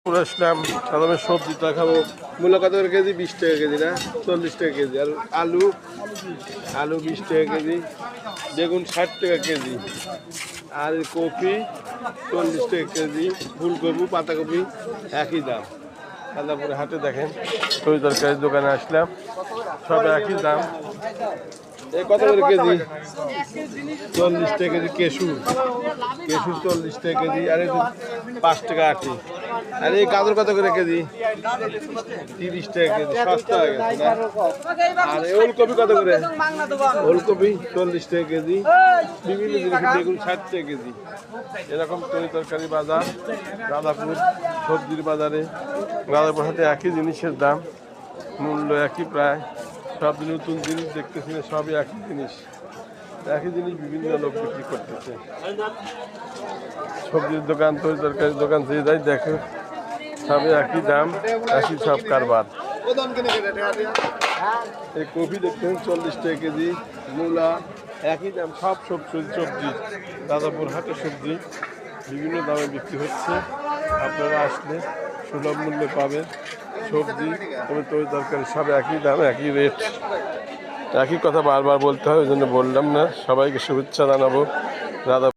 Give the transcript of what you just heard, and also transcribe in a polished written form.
আসলাম প্রথমে সবজিটা খাবো। মূল্য কত করে কেজি? 20 টাকা কেজি না, 40 টাকা কেজি। আর আলু আলু 20 টাকা কেজি, বেগুন 60 টাকা কেজি, আর কপি 40 টাকা কেজি, ফুলকপি পাতাকপি একই দাম। কান্দাপুরে হাটে দেখেন তরি তরকারির দোকানে আসলাম, সব একই দাম। এই কত করে কেজি? 40 টাকা কেজি কেশু 40 টাকা কেজি। আর এই 5 টাকা আটি। আর এই গাজর কত করে কেজি? 30 টাকা কেজি, সস্তা হয়ে গেছে না? আর এই ওলকপি কত করে? ওলকপি 40 টাকা কেজি, বিভিন্ন জিনিস, বেগুন 60 টাকা কেজি। এরকম তরি তরকারি বাজার রাধাপুর সবজির বাজারে। রাধাপুর হাটে একই জিনিসের দাম, মূল্য একই প্রায়। সব নতুন জিনিস দেখতেছি না, সবই একই জিনিস, একই জিনিস বিভিন্ন লোক বিক্রি করতেছে। সবজির দোকান তরি তরকারির দোকান যে যাই দেখে সবই একই দাম, একই সব কারবার। এই কপি দেখতেন 40 টাকা কেজি, মূলা একই দাম। সব সবজি রাধাপুর হাটের সবজি বিভিন্ন দামে বিক্রি হচ্ছে। আপনারা আসলে সুলভ মূল্যে পাবেন সবজি এবং তরি তরকারি, সব একই দাম, একই রেট। একই কথা বারবার বলতে হয়, ওই জন্য বললাম না। সবাইকে শুভেচ্ছা জানাবো রাধা